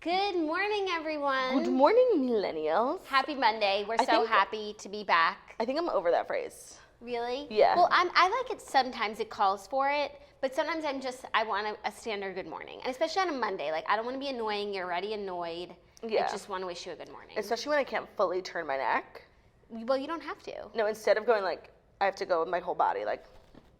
Good morning, everyone. Good morning, millennials. Happy Monday. We're so happy to be back. I think I'm over that phrase. Really? Yeah. Well, I like it sometimes it calls for it, but sometimes I want a standard good morning. And especially on a Monday. Like, I don't want to be annoying. You're already annoyed. Yeah. I just want to wish you a good morning. Especially when I can't fully turn my neck. Well, you don't have to. No, instead of going like, I have to go with my whole body, like.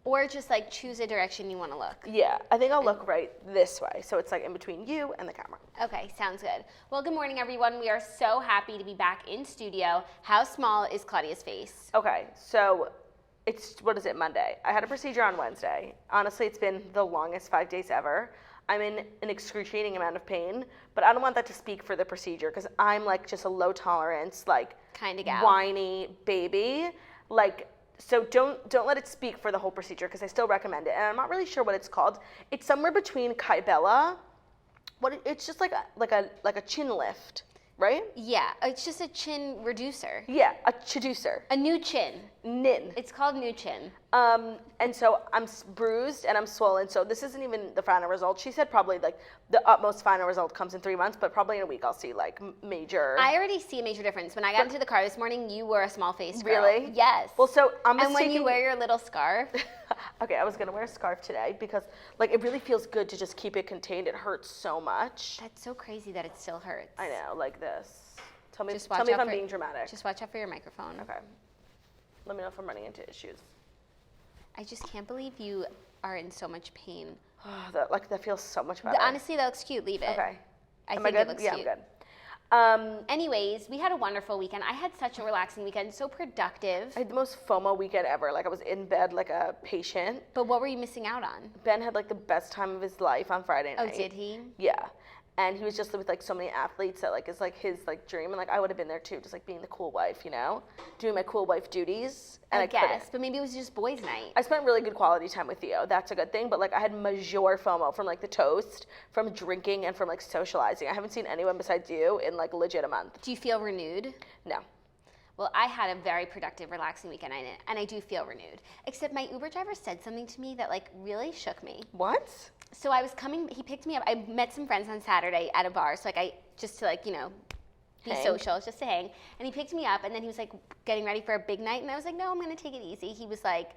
Or just like choose a direction you want to look. Yeah, I think I'll look right this way. So it's like in between you and the camera. Okay, sounds good. Well, good morning, everyone. We are so happy to be back in studio. How small is Claudia's face? Okay, so it's, what is it, Monday? I had a procedure on Wednesday. Honestly, it's been the longest 5 days ever. I'm in an excruciating amount of pain, but I don't want that to speak for the procedure because I'm like just a low tolerance, like kind of gal. Whiny baby. Like, so don't let it speak for the whole procedure because I still recommend it. And I'm not really sure what it's called. It's somewhere between Kybella. It's just like a chin lift, right? Yeah, it's just a chin reducer. Yeah, a chiducer. A new chin. Nin. It's called new chin. And so I'm bruised and I'm swollen. So this isn't even the final result. She said probably like the utmost final result comes in 3 months, but probably in a week I'll see like major. I already see a major difference. When I got into the car this morning, you were a small face girl. Really? Yes. Well, so I'm And when you wear your little scarf. Okay, I was gonna wear a scarf today because like it really feels good to just keep it contained. It hurts so much. That's so crazy that it still hurts. I know, like this. Tell me if out I'm being dramatic. Just watch out for your microphone. Okay. Let me know if I'm running into issues. I just can't believe you are in so much pain. that feels so much better. Honestly, that looks cute. Leave it. Okay. I Am think I good? it looks Yeah, cute. I'm good. Anyways, we had a wonderful weekend. I had such a relaxing weekend, so productive. I had the most FOMO weekend ever. Like I was in bed like a patient. But what were you missing out on? Ben had like the best time of his life on Friday night. Oh, did he? Yeah. And he was just with like so many athletes that like is like his like dream, and like I would have been there too, just like being the cool wife, you know, doing my cool wife duties. And I guess, couldn't. but maybe it was just boys' night. I spent really good quality time with Theo. That's a good thing. But like I had major FOMO from like the toast, from drinking, and from like socializing. I haven't seen anyone besides you in like legit a month. Do you feel renewed? No. Well, I had a very productive, relaxing weekend, and I do feel renewed. Except my Uber driver said something to me that like really shook me. What? So I was coming, he picked me up. I met some friends on Saturday at a bar, so like just to like, you know, be social, just to hang. And he picked me up, and then he was like getting ready for a big night, and I was like, no, I'm gonna take it easy. He was like,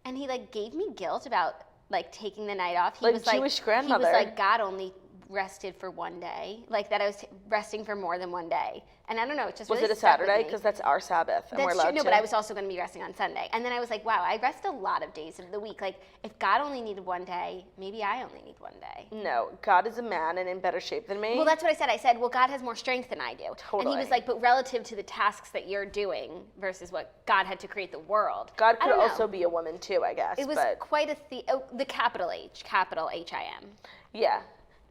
and he like gave me guilt about like taking the night off. He like was Jewish grandmother. He was like, God only rested for one day, like that I was resting for more than one day. And I don't know, it just was really it a Saturday? Because that's our Sabbath, and that's we're allowed true. No, to. but I was also going to be resting on Sunday. And then I was like, wow, I rest a lot of days of the week. Like, if God only needed one day, maybe I only need one day. No, God is a man and in better shape than me. Well, that's what I said. I said, well, God has more strength than I do. Totally. And he was like, but relative to the tasks that you're doing versus what God had to create the world. God could also be a woman too, I guess. It was quite the capital H-I-M. Yeah.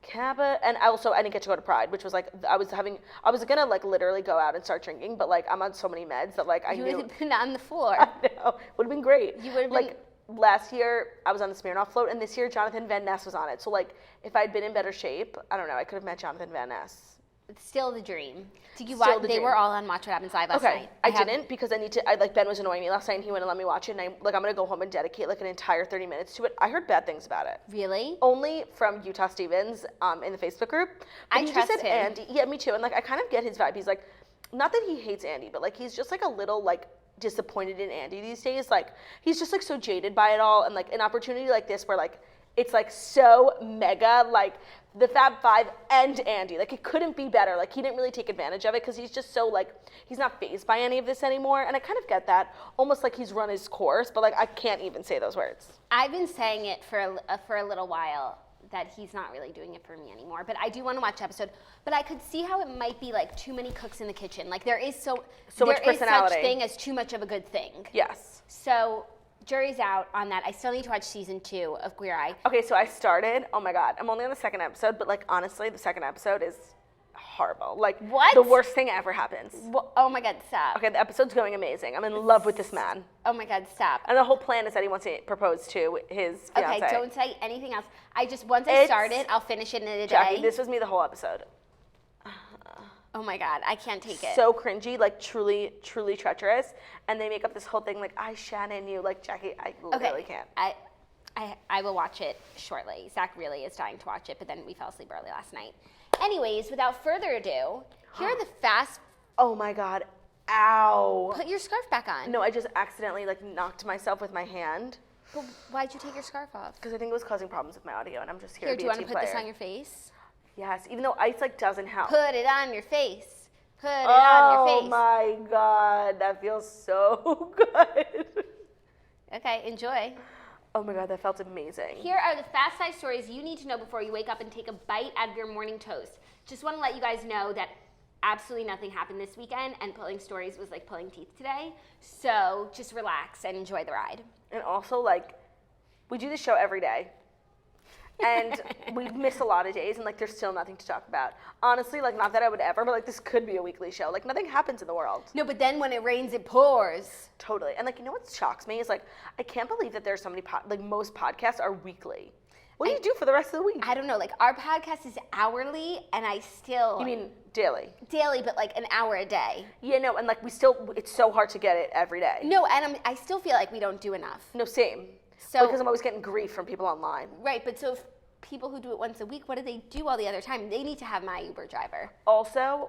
Kappa, and also I didn't get to go to Pride, which was like I was gonna like literally go out and start drinking, but like I'm on so many meds that like I knew. You would have been on the floor. I know, would have been great. You would have like last year I was on the Smirnoff float, and this year Jonathan Van Ness was on it. So like if I'd been in better shape, I don't know, I could have met Jonathan Van Ness. It's still the dream. Did you watch? They were all on Watch What Happens Live last night. I didn't because Ben was annoying me last night, and he wouldn't let me watch it, and I'm gonna go home and dedicate like an entire 30 minutes to it. I heard bad things about it. Really? Only from Utah Stevens in the Facebook group. But I trust him. Andy. Yeah, me too. And like I kind of get his vibe. He's like, not that he hates Andy, but like he's just like a little like disappointed in Andy these days. Like he's just like so jaded by it all, and like an opportunity like this where like it's like so mega, like the Fab Five and Andy. Like it couldn't be better. Like he didn't really take advantage of it because he's just so like, he's not fazed by any of this anymore. And I kind of get that, almost like he's run his course, but like I can't even say those words. I've been saying it for a little while that he's not really doing it for me anymore. But I do want to watch the episode. But I could see how it might be like too many cooks in the kitchen. Like there is so much personality. There is such thing as too much of a good thing. Yes. So jury's out on that. I still need to watch season 2 of Queer Eye. Okay, so I started, oh my God, I'm only on the second episode, but like honestly, the second episode is horrible. Like what? The worst thing ever happens. Oh my God, stop. Okay, the episode's going amazing. I'm in love with this man. Oh my God, stop. And the whole plan is that he wants to propose to his fiancée. Okay, don't say anything else. Once I start it, I'll finish it in a day. Jackie, this was me the whole episode. Oh my God, I can't take it. So cringy, like truly, truly treacherous. And they make up this whole thing like, I Shannon you. Like, Jackie, I literally can't. I will watch it shortly. Zach really is dying to watch it, but then we fell asleep early last night. Anyways, without further ado, here are the fast... Oh my God. Ow. Put your scarf back on. No, I just accidentally knocked myself with my hand. But why'd you take your scarf off? Because I think it was causing problems with my audio, and I'm just here to be do you a want to team put player. this on your face? Yes, even though ice doesn't help. Put it on your face. Put it on your face. Oh my God, that feels so good. Okay, enjoy. Oh my God, that felt amazing. Here are the fast 5 stories you need to know before you wake up and take a bite out of your morning toast. Just want to let you guys know that absolutely nothing happened this weekend, and pulling stories was like pulling teeth today. So just relax and enjoy the ride. And also, we do this show every day. And we miss a lot of days, and there's still nothing to talk about. Honestly, not that I would ever, but this could be a weekly show. Nothing happens in the world. No, but then when it rains, it pours. Totally. And you know what shocks me is I can't believe that there's so many most podcasts are weekly. What do you do for the rest of the week? I don't know. Our podcast is hourly, and I still... You mean daily? Daily, but an hour a day. Yeah, no, and we still, it's so hard to get it every day. No, and I still feel like we don't do enough. No, same. So, because I'm always getting grief from people online. Right, but so if people who do it once a week, what do they do all the other time? They need to have my Uber driver. Also,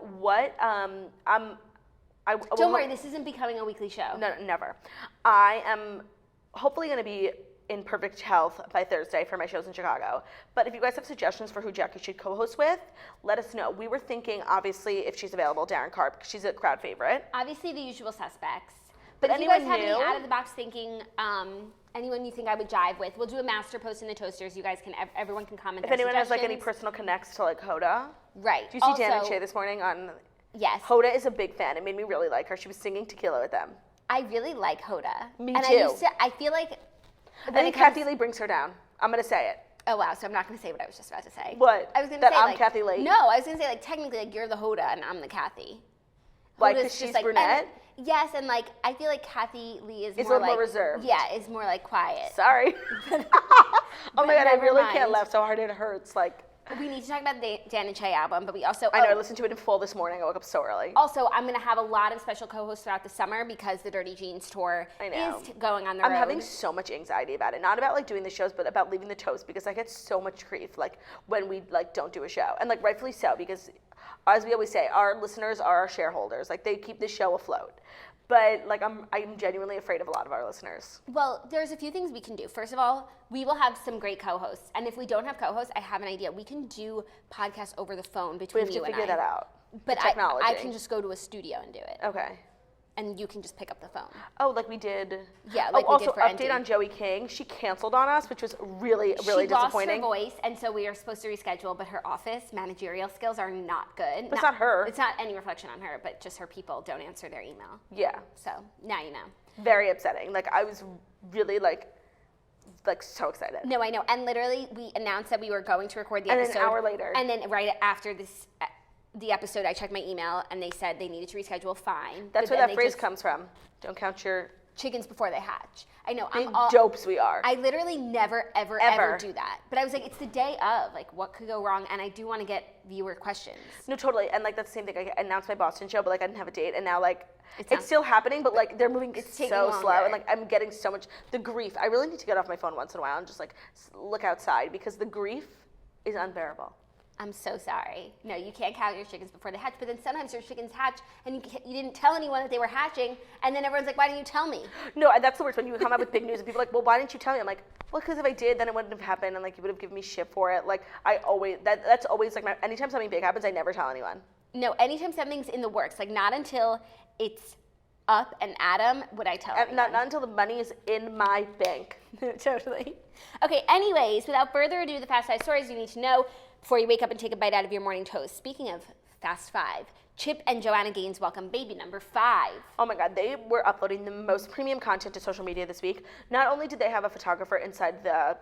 Don't worry, this isn't becoming a weekly show. No, never. I am hopefully going to be in perfect health by Thursday for my shows in Chicago. But if you guys have suggestions for who Jackie should co-host with, let us know. We were thinking, obviously, if she's available, Darren Karp, because she's a crowd favorite. Obviously, the usual suspects. But if you guys have any out-of-the-box thinking, anyone you think I would jive with, we'll do a master post in the Toasters. You guys can, everyone can comment. If anyone has any personal connects to Hoda. Right. Do you see Dan and Shay this morning on? Yes. Hoda is a big fan. It made me really like her. She was singing Tequila with them. I really like Hoda. Me and too. I feel like. I think Kathy Lee brings her down. I'm gonna say it. Oh wow! So I'm not gonna say what I was just about to say. What? I was gonna say I'm Kathy Lee. No, I was gonna say technically you're the Hoda and I'm the Kathy. Because she's brunette. Yes, and I feel like Kathy Lee is more more reserved. Yeah, is more quiet. Sorry. Oh my God, I really can't laugh so hard it hurts. We need to talk about the Dan and Shay album, but we also... I know, I listened to it in full this morning. I woke up so early. Also, I'm going to have a lot of special co-hosts throughout the summer because the Dirty Jeans tour is going on the road. I'm having so much anxiety about it. Not about doing the shows, but about leaving the Toast because I get so much grief when we don't do a show. And rightfully so because, as we always say, our listeners are our shareholders. They keep the show afloat. But I'm genuinely afraid of a lot of our listeners. Well, there's a few things we can do. First of all, we will have some great co-hosts. And if we don't have co-hosts, I have an idea. We can do podcasts over the phone between you and I. We have to figure that out. But technology. I can just go to a studio and do it. Okay. And you can just pick up the phone. Oh, we did. Yeah, we did for update on Joey King. She canceled on us, which was really, really disappointing. She lost her voice, and so we are supposed to reschedule, but her office managerial skills are not good. It's not her. It's not any reflection on her, but just her people don't answer their email. Yeah. So now you know. Very upsetting. I was really so excited. No, I know. And literally, we announced that we were going to record the episode. And an hour later. And then right after the episode, I checked my email, and they said they needed to reschedule. Fine. That's where that phrase comes from. Don't count your chickens before they hatch. I know. Big dopes we are. I literally never, ever do that. But I was it's the day of. What could go wrong? And I do want to get viewer questions. No, totally. And that's the same thing. I announced my Boston show, but I didn't have a date, and now it's still happening, but they're moving so slow, and I'm getting so much the grief. I really need to get off my phone once in a while and just look outside because the grief is unbearable. I'm so sorry. No, you can't count your chickens before they hatch, but then sometimes your chickens hatch and you didn't tell anyone that they were hatching, and then everyone's like, why didn't you tell me? No, and that's the worst when you come out with big news and people are well, why didn't you tell me? I'm well, because if I did, then it wouldn't have happened, and you would have given me shit for it. That's always anytime something big happens, I never tell anyone. No, anytime something's in the works, not until it's up and Adam would I tell anyone. Not until the money is in my bank. Totally. Okay, anyways, without further ado, the Fast 5 stories you need to know before you wake up and take a bite out of your morning toast. Speaking of Fast 5, Chip and Joanna Gaines welcome baby number 5. Oh my God, they were uploading the most premium content to social media this week. Not only did they have a photographer inside the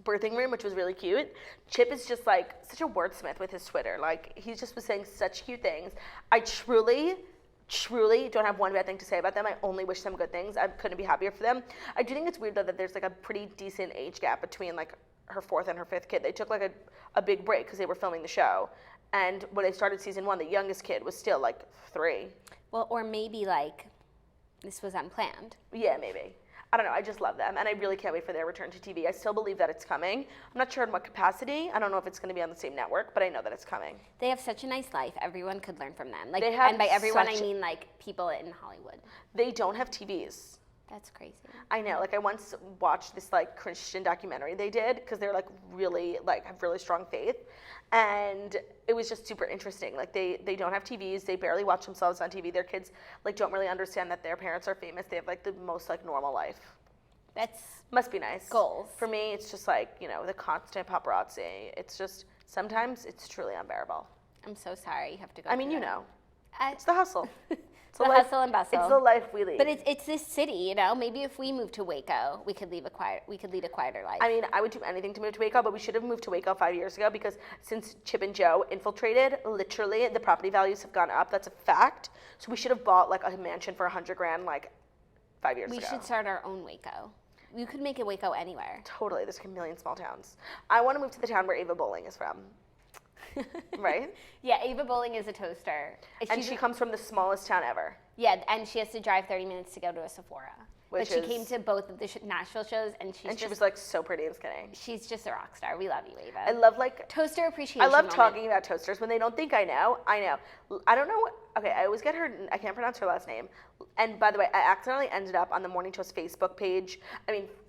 birthing room, which was really cute, Chip is just such a wordsmith with his Twitter. He just was saying such cute things. I truly don't have one bad thing to say about them. I only wish them good things. I couldn't be happier for them. I do think it's weird though that there's a pretty decent age gap between her 4th and her 5th kid. They took a big break because they were filming the show. And when they started season 1, the youngest kid was still 3. Well, or maybe this was unplanned. Yeah, maybe. I don't know. I just love them, and I really can't wait for their return to TV. I still believe that it's coming. I'm not sure in what capacity. I don't know if it's going to be on the same network, but I know that it's coming. They have such a nice life. Everyone could learn from them. Like, They have and by everyone, I such- mean like people in Hollywood. They don't have TVs. That's crazy. I know. Like, I once watched this like Christian documentary they did because they're like really like have really strong faith, and it was just super interesting. Like, they don't have TVs. They barely watch themselves on TV. Their kids like don't really understand that their parents are famous. They have like the most like normal life. That's Must be nice. goals. For me, it's just like, you know, the constant paparazzi. It's just sometimes it's truly unbearable. I'm so sorry you have to go. I mean, through you that. know, I- it's the hustle. It's the hustle and bustle. It's the life we lead. But it's this city, you know. Maybe if we moved to Waco, we could lead a quieter life. I mean, I would do anything to move to Waco, but we should have moved to Waco 5 years ago because since Chip and Joe infiltrated, literally the property values have gone up. That's a fact. So we should have bought like a mansion for $100,000 like 5 years ago. We should start our own Waco. You could make a Waco anywhere. Totally. There's like a million small towns. I want to move to the town where Ava Bowling is from. Right? Yeah, Ava Bowling is a toaster. And she comes from the smallest town ever. Yeah, and she has to drive 30 minutes to go to a Sephora. But she came to both of the Nashville shows, and she was like so pretty and skinny. She's just a rock star. We love you, Ava. I love like toaster appreciation. I love moment. talking about toasters when they don't think I know. I know. I don't know. Okay, I always get her. I can't pronounce her last name. And by the way, I accidentally ended up on the Morning Toast Facebook page.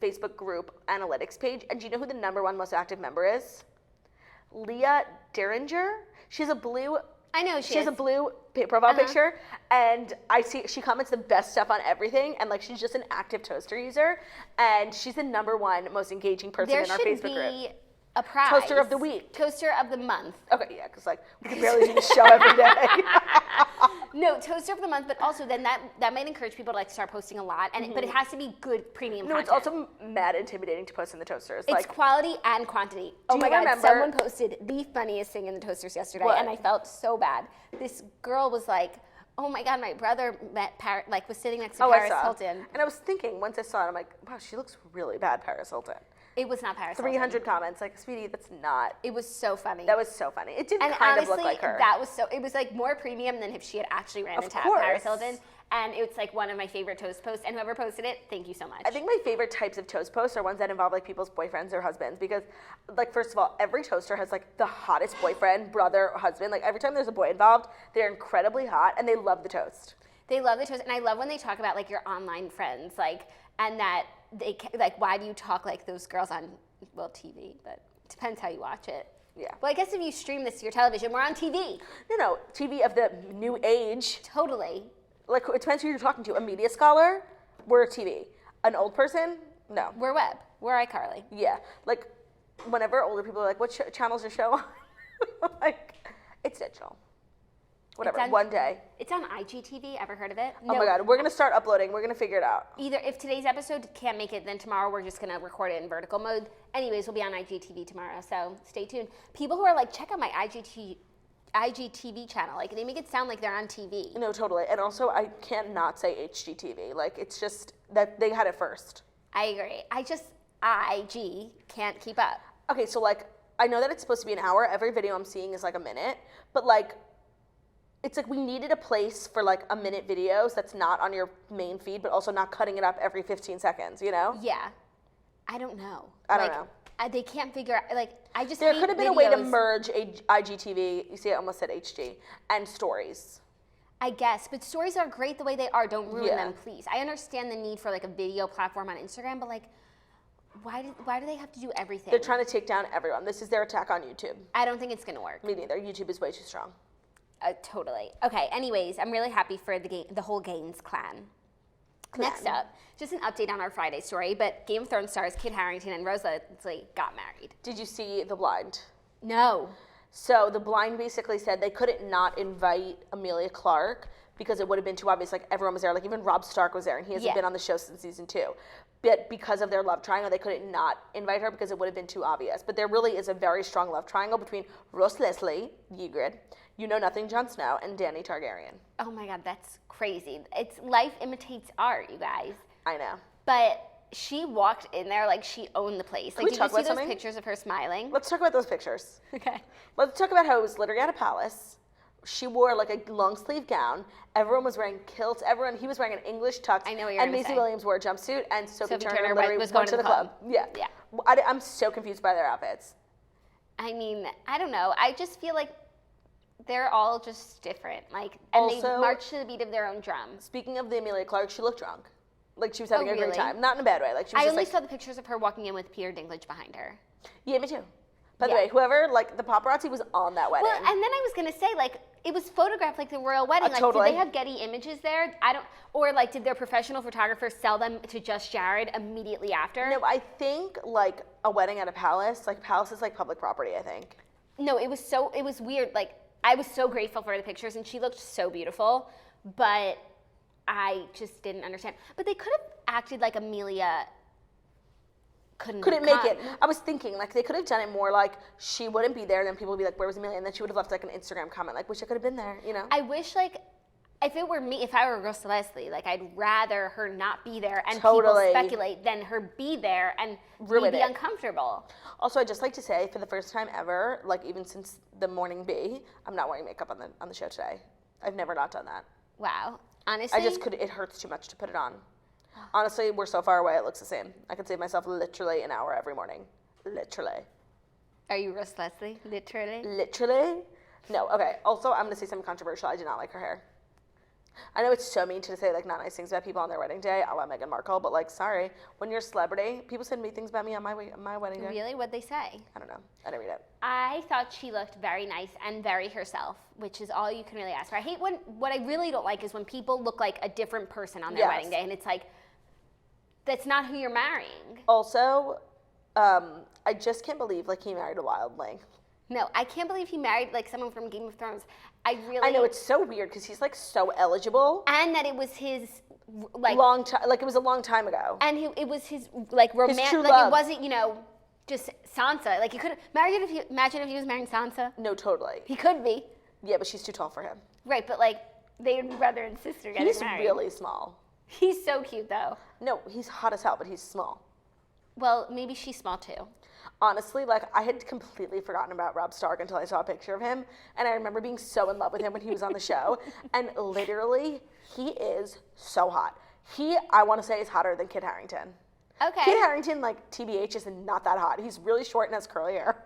Facebook group analytics page. And do you know who the #1 most active member is? Leah Derringer. She has a blue profile picture, and I see she comments the best stuff on everything, and like she's just an active toaster user, and she's the #1 most engaging person in our Facebook group. There should be a prize. Toaster of the week. Toaster of the month. Okay, yeah, because like we can barely do the show every day. No, toaster of the month, but also then that might encourage people to like start posting a lot, and but it has to be good premium content. No, it's also mad intimidating to post in the toasters. It's quality and quantity. Oh my God, someone posted the funniest thing in the toasters yesterday, and I felt so bad. This girl was like, oh my God, my brother was sitting next to Paris Hilton. And I was thinking, once I saw it, I'm like, wow, she looks really bad, Paris Hilton. It was not Paris Hilton. 300 comments, like, sweetie, that's not. It was so funny. That was so funny. It did and kind honestly, of look like her. It was like more premium than if she had actually ran into Paris Hilton. And it's like one of my favorite toast posts. And whoever posted it, thank you so much. I think my favorite types of toast posts are ones that involve like people's boyfriends or husbands, because like, first of all, every toaster has like the hottest boyfriend, brother, or husband. Like every time there's a boy involved, they're incredibly hot and they love the toast. They love the toast. And I love when they talk about like your online friends, like, and that they like, why do you talk like those girls on, well, TV, but it depends how you watch it. Yeah. Well, I guess if you stream this to your television, we're on TV. No, TV of the new age. Totally. Like, it depends who you're talking to. A media scholar, we're TV. An old person, no. We're web. We're iCarly. Yeah. Like, whenever older people are like, what channel's your show on? Like, it's digital. Whatever, one day. It's on IGTV. Ever heard of it? Oh my God, we're going to start uploading. We're going to figure it out. Either if today's episode can't make it, then tomorrow we're just going to record it in vertical mode. Anyways, we'll be on IGTV tomorrow, so stay tuned. People who are like, check out my IGTV channel. Like, they make it sound like they're on TV. No, totally. And also, I can't not say HGTV. Like, it's just that they had it first. I agree. IG can't keep up. Okay, so like, I know that it's supposed to be an hour. Every video I'm seeing is like a minute. But like, it's like we needed a place for like a minute videos that's not on your main feed, but also not cutting it up every 15 seconds, you know? Yeah. I don't know. I don't know. They can't figure out, like, I just There could have been a way to merge IGTV, you see I almost said HG, and stories. I guess, but stories are great the way they are. Don't ruin them, please. I understand the need for like a video platform on Instagram, but like, why do they have to do everything? They're trying to take down everyone. This is their attack on YouTube. I don't think it's going to work. Me neither. YouTube is way too strong. Totally. Okay, anyways, I'm really happy for the whole Gaines clan. Next up, just an update on our Friday story, but Game of Thrones stars Kit Harington and Rose Leslie got married. Did you see The Blind? No. So The Blind basically said they couldn't not invite Emilia Clarke because it would have been too obvious. Like, everyone was there. Like, even Rob Stark was there, and he hasn't been on the show since season 2. But because of their love triangle, they couldn't not invite her because it would have been too obvious. But there really is a very strong love triangle between Rose Leslie, Ygritte, You Know Nothing, Jon Snow, and Dany Targaryen. Oh my God, that's crazy. It's life imitates art, you guys. I know. But she walked in there like she owned the place. Like, did you see those pictures of her smiling? Let's talk about those pictures. Okay. Let's talk about how it was literally at a palace. she wore like a long sleeve gown. Everyone was wearing kilts. He was wearing an English tux. I know what you're And gonna Maisie say. Williams wore a jumpsuit, and Sophie Turner was literally going went to the club. Yeah. Yeah. I'm so confused by their outfits. I mean, I don't know. I just feel like they're all just different. Like, and Also, they march to the beat of their own drum. Speaking of the Amelia Clark, she looked drunk. Like she was having a great really? time. Not in a bad way. Like she was I just only like, saw the pictures of her walking in with Peter Dinklage behind her. yeah, me too. By the Yeah. way, whoever, like the paparazzi was on that wedding. Well, and then I was gonna say, like, it was photographed like the royal wedding. Like, totally. did they have Getty Images there? Or like, did their professional photographers sell them to Just Jared immediately after? No, I think like a wedding at a palace, like palace is like public property, I think. No, it was weird. Like, I was so grateful for the pictures, and she looked so beautiful, but I just didn't understand. But they could have acted like Amelia couldn't make it. I was thinking, like, they could have done it more like she wouldn't be there, and then people would be like, where was Amelia? And then she would have left like an Instagram comment, like, wish I could have been there, you know? I wish, like, if it were me, if I were Rosa Leslie, like, I'd rather her not be there and Totally. people speculate than her be there and Ruin be it. uncomfortable. Also, I'd just like to say, for the first time ever, like even since the morning bee, I'm not wearing makeup on the show today. I've never not done that. Wow. Honestly, It hurts too much to put it on. Honestly, we're so far away, it looks the same. I could save myself literally an hour every morning. Literally. Are you Rosa Leslie? Literally? Literally? No, okay. Also, I'm going to say something controversial. I did not like her hair. I know it's so mean to say, like, not nice things about people on their wedding day, a la Meghan Markle, but, like, sorry. When you're a celebrity, people said mean things about me on my wedding day. Really? What'd they say? I don't know. I didn't read it. I thought she looked very nice and very herself, which is all you can really ask for. I hate what I really don't like is when people look like a different person on their Yes. wedding day, and it's like, that's not who you're marrying. Also, I just can't believe, like, he married a wildling. No, I can't believe he married, like, someone from Game of Thrones. I know, it's so weird because he's, like, so eligible. And that it was his, like... Long time, like, it was a long time ago. And it was his, like, romantic... true Like, love. it wasn't, you know, just Sansa. Like, he could imagine if he was marrying Sansa. No, totally. He could be. Yeah, but she's too tall for him. Right, but, like, they would be brother and sister getting He's married. really small. He's so cute, though. No, he's hot as hell, but he's small. Well, maybe she's small, too. Honestly, like, I had completely forgotten about Rob Stark until I saw a picture of him, and I remember being so in love with him when he was on the show, and literally, he is so hot. I want to say, is hotter than Kit Harington. Okay. Kit Harington, like, TBH, is not that hot. He's really short and has curly hair.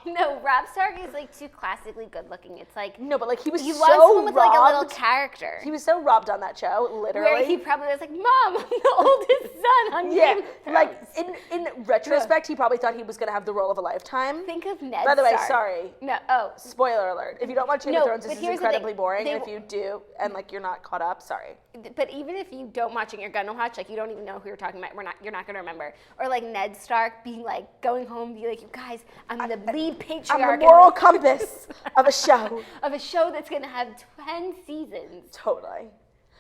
No, Rob Stark is, like, too classically good looking. It's like... No, but, like, he was He so was someone with, robbed. like, a little character. He was so robbed on that show, literally. Where he probably was like, Mom, I'm the oldest son on Yeah, Game of Thrones. like, in retrospect, he probably thought he was going to have the role of a lifetime. Think of Ned By the way, Stark. sorry. No, oh. Spoiler alert. If you don't watch Game of No, Thrones, but this is here's the incredibly thing. boring. They- And if you do, and, like, you're not caught up, sorry. But even if you don't watch and you're gonna watch, like, you don't even know who you're talking about, you're not gonna remember. Or, like, Ned Stark being, like, going home, be like, you guys, I'm the lead patriarch I'm the moral compass of a show. of a show that's gonna have 10 seasons. Totally.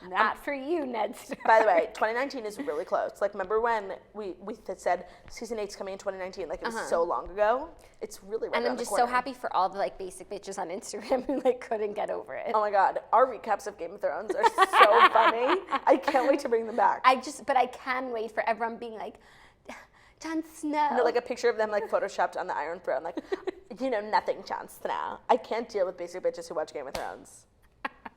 Not for you, Ned Stark. By the way, 2019 is really close. Like, remember when we said season 8's coming in 2019? Like, it was so long ago. It's really right And around I'm the just so corner. happy for all the, like, basic bitches on Instagram who, like, couldn't get over it. Oh my God, our recaps of Game of Thrones are so funny. I can't wait to bring them back. But I can wait for everyone being like, Jon Snow. No, like a picture of them like photoshopped on the Iron Throne, like, you know, nothing Jon Snow. I can't deal with basic bitches who watch Game of Thrones.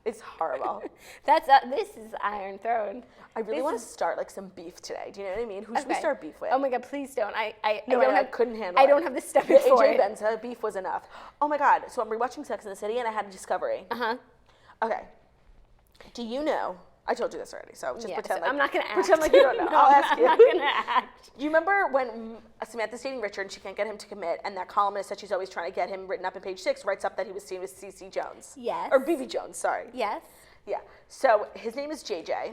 It's horrible. This is Iron Throne. I really want to start like some beef today. Do you know what I mean? Who should we Okay. start beef with? Oh my God, please don't. I couldn't handle it. I don't have the stomach The for AJ it. Benza beef was enough. Oh my God. So I'm rewatching Sex and the City and I had a discovery. Uh-huh. Okay. Do you know? I told you this already, so just Yeah, pretend so like I'm not gonna act. pretend like you don't know. No, I'll ask you. I'm not gonna act. Do you remember when Samantha's dating Richard and she can't get him to commit, and that columnist that she's always trying to get him written up in Page 6 writes up that he was seen with CC Jones? Yes. Or BB Jones, sorry. Yes. Yeah. So his name is JJ,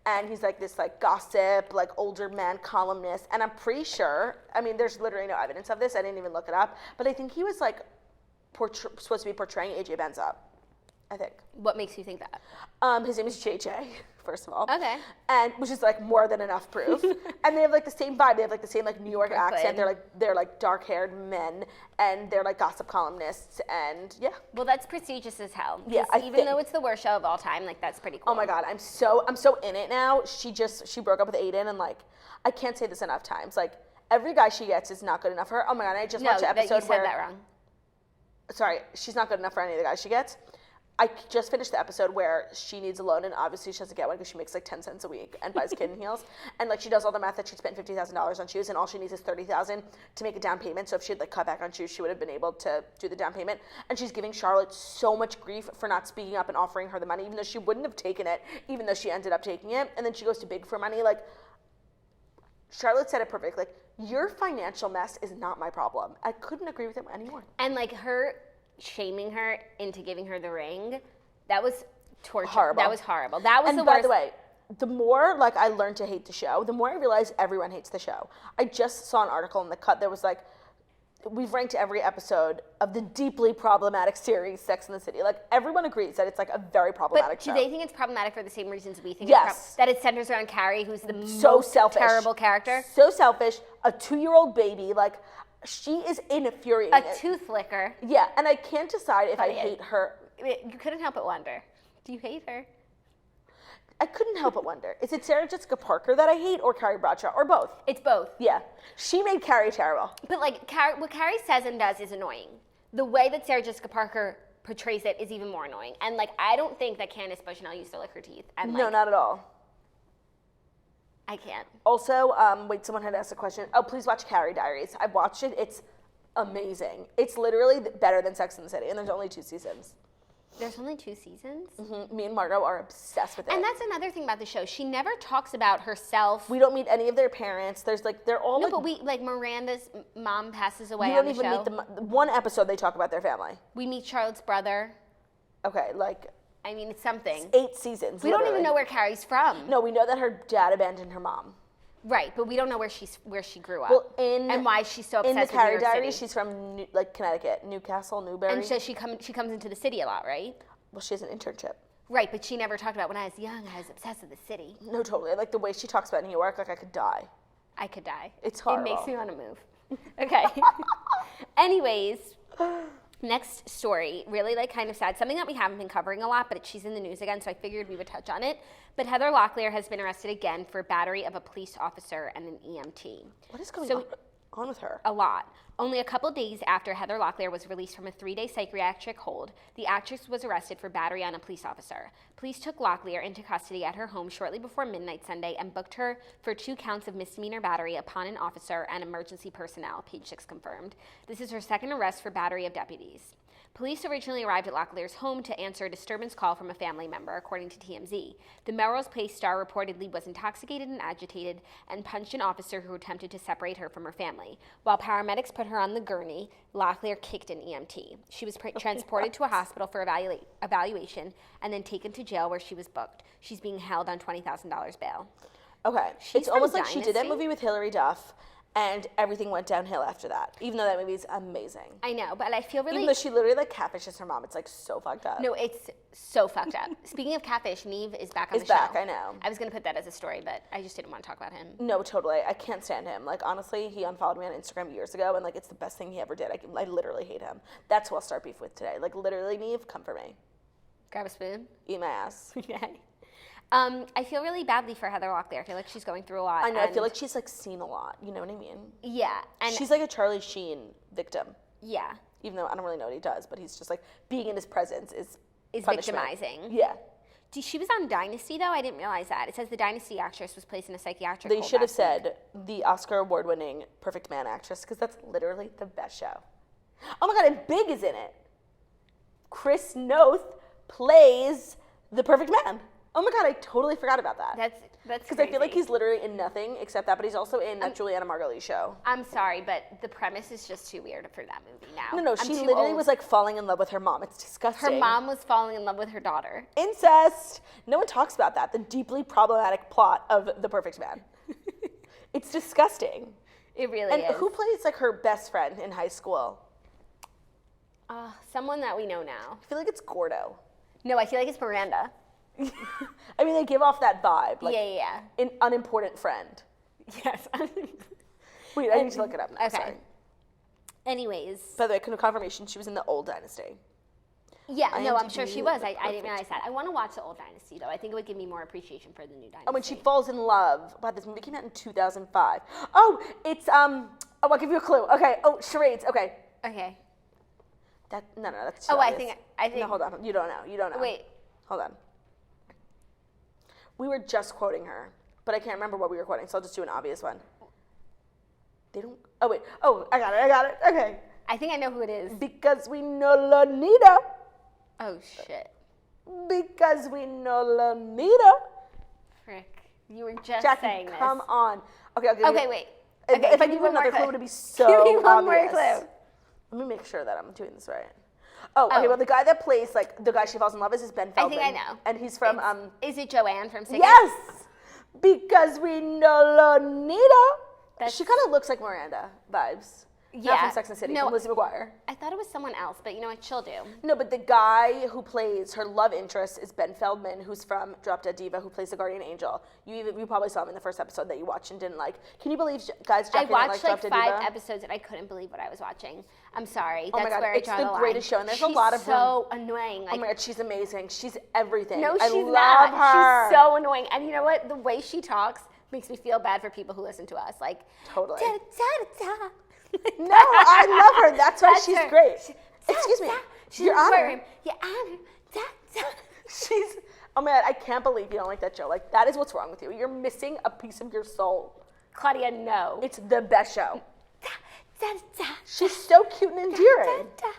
and he's like this like gossip, like older man columnist, and I'm pretty sure, I mean, there's literally no evidence of this. I didn't even look it up, but I think he was like supposed to be portraying AJ Benza. I think. What makes you think that? His name is JJ, first of all. Okay. And which is like more than enough proof. And they have like the same vibe. They have like the same like New York Brooklyn. accent. They're like dark-haired men, and they're like gossip columnists. And yeah. Well, that's prestigious as hell. Yeah, Even though it's the worst show of all time, like that's pretty cool. Oh my God, I'm so in it now. She broke up with Aiden, and like I can't say this enough times. Like every guy she gets is not good enough for her. Oh my God, I just watched an episode you said where that wrong. sorry, she's not good enough for any of the guys she gets. I just finished the episode where she needs a loan, and obviously she doesn't get one because she makes like 10 cents a week and buys kitten heels. And like she does all the math that she'd spent $50,000 on shoes, and all she needs is $30,000 to make a down payment. So if she had like cut back on shoes, she would have been able to do the down payment. And she's giving Charlotte so much grief for not speaking up and offering her the money, even though she wouldn't have taken it, even though she ended up taking it. And then she goes to beg for money. Like, Charlotte said it perfect. Like, your financial mess is not my problem. I couldn't agree with it anymore. And like her shaming her into giving her the ring, that was torture. Horrible. That was horrible. That was the worst. And by worst. the way, the more like I learned to hate the show, the more I realized everyone hates the show. I just saw an article in The Cut that was like, we've ranked every episode of the deeply problematic series Sex and the City. Like, everyone agrees that it's like a very problematic show. But do they think it's problematic for the same reasons we think Yes. that it centers around Carrie, who's the So most selfish. terrible character? So selfish, a 2-year-old baby, like, she is infuriating. A tooth licker. Yeah, and I can't decide if I Funny. hate her. You couldn't help but wonder. Do you hate her? I couldn't help but wonder. Is it Sarah Jessica Parker that I hate, or Carrie Bradshaw, or both? It's both. Yeah. She made Carrie terrible. But like what Carrie says and does is annoying. The way that Sarah Jessica Parker portrays it is even more annoying. And like I don't think that Candace Bushnell used to lick her teeth. And No, not at all. I can't. Also, wait, someone had asked a question. Oh, please watch Carrie Diaries. I've watched it. It's amazing. It's literally better than Sex and the City, and there's only 2 seasons. There's only 2 seasons? Mm-hmm. Me and Margot are obsessed with it. And that's another thing about the show. She never talks about herself. We don't meet any of their parents. There's like, they're all No, like, but we, like Miranda's mom passes away we on don't the even show. meet them. One episode they talk about their family. We meet Charlotte's brother. Okay, like I mean, it's something. 8 seasons. We don't even literally. know where Carrie's from. No, we know that her dad abandoned her mom. Right, but we don't know where she grew up. Well, and why she's so obsessed in the with New Carrie York Diaries, City. she's from Connecticut, Newcastle, Newbury. And so she comes into the city a lot, right? Well, she has an internship. Right, but she never talked about when I was young, I was obsessed with the city. No, totally. Like the way she talks about New York, like I could die. I could die. It's horrible. It makes me want to move. Okay. Anyways, next story, really like kind of sad. Something that we haven't been covering a lot, but she's in the news again, so I figured we would touch on it. But Heather Locklear has been arrested again for battery of a police officer and an EMT. What is going on with her? A lot. Only a couple days after Heather Locklear was released from a 3-day psychiatric hold, the actress was arrested for battery on a police officer. Police took Locklear into custody at her home shortly before midnight Sunday and booked her for 2 counts of misdemeanor battery upon an officer and emergency personnel, Page 6 confirmed. This is her second arrest for battery of deputies. Police originally arrived at Locklear's home to answer a disturbance call from a family member, according to TMZ. The Melrose Place star reportedly was intoxicated and agitated and punched an officer who attempted to separate her from her family. While paramedics put her on the gurney, Locklear kicked an EMT. She was transported to a hospital for evaluation and then taken to jail where she was booked. She's being held on $20,000 bail. Okay. It's almost like she did that movie with Hilary Duff, and everything went downhill after that, even though that movie is amazing. I know, but I feel really... Even though she literally, like, catfishes her mom. It's, like, so fucked up. No, it's so fucked up. Speaking of catfish, Neve is back on the show. Is back, I know. I was going to put that as a story, but I just didn't want to talk about him. No, totally. I can't stand him. Like, honestly, he unfollowed me on Instagram years ago, and, like, it's the best thing he ever did. I literally hate him. That's who I'll start beef with today. Like, literally, Neve, come for me. Grab a spoon. Eat my ass. Okay. I feel really badly for Heather Locklear. I feel like she's going through a lot. I know. I feel like she's, like, seen a lot. You know what I mean? Yeah. And she's like a Charlie Sheen victim. Yeah. Even though I don't really know what he does, but he's just, like, being in his presence is punishment. Victimizing. Yeah. She was on Dynasty, though? I didn't realize that. It says the Dynasty actress was placed in a psychiatric They hold should have last said the Oscar award-winning Perfect Man actress, because that's literally the best show. Oh my God, and Big is in it. Chris Noth plays the Perfect Man. Oh my God, I totally forgot about that. That's because I feel like he's literally in nothing except that, but he's also in that Juliana Margulies show. I'm sorry, but the premise is just too weird for that movie now. No, she literally was like falling in love with her mom. It's disgusting. Her mom was falling in love with her daughter. Incest. No one talks about that. The deeply problematic plot of The Perfect Man. It's disgusting. It really is. And who plays like her best friend in high school? Someone that we know now. I feel like it's Gordo. No, I feel like it's Miranda. I mean, they give off that vibe. Like, yeah. An unimportant friend. Yes. Wait, I need to look it up now. Okay. Sorry. Anyways. By the way, confirmation, she was in the old Dynasty. Yeah, no, I'm sure she was. I didn't realize that. I want to watch the old Dynasty, though. I think it would give me more appreciation for the new Dynasty. Oh, when she falls in love. Wow, this movie came out in 2005. Oh, it's, I'll give you a clue. Okay, charades, okay. Okay. No, that's too Oh, obvious. I think. No, hold on. You don't know. Wait. Hold on. We were just quoting her, but I can't remember what we were quoting, so I'll just do an obvious one. They don't. Oh wait. Oh, I got it. Okay. I think I know who it is. Because we know Lonita. Oh shit. Because we know Lonita. Frick. You were just Jackie, saying this. come on. Okay, wait. If I give you another clue, it would be so Give me one obvious. more clue. Let me make sure that I'm doing this right. Oh, okay. Well, the guy that plays like the guy she falls in love with is Ben Feldman. I think I know. And he's from Is it Joanne from Singing? Yes. Because we know Lonita. She kind of looks like Miranda vibes. Yeah. Not from Sex and the City, from Lizzie McGuire. I thought it was someone else, but you know what? She'll do. No, but the guy who plays her love interest is Ben Feldman, who's from Drop Dead Diva, who plays the guardian angel. You probably saw him in the first episode that you watched and didn't like. Can you believe, guys, Jackie I didn't watched like Drop Dead like 5 Diva? epissodes and I couldn't believe what I was watching. I'm sorry. Oh That's my God, where I it's draw the the line. greatest show, and there's She's a lot of so annoying. Oh my God, she's amazing. She's everything. No, I she's love not. her. She's so annoying. And you know what? The way she talks makes me feel bad for people who listen to us. Like, Totally. da, da, da, da. No, I love her. That's why That's she's her. great. Da, Excuse me. da. She's Your Honor. Your Honor. Da, da. She's, oh my God, I can't believe you don't like that show. Like, that is what's wrong with you. You're missing a piece of your soul. Claudia, no. It's the best show. Da, da, da, She's so cute and endearing. da, da.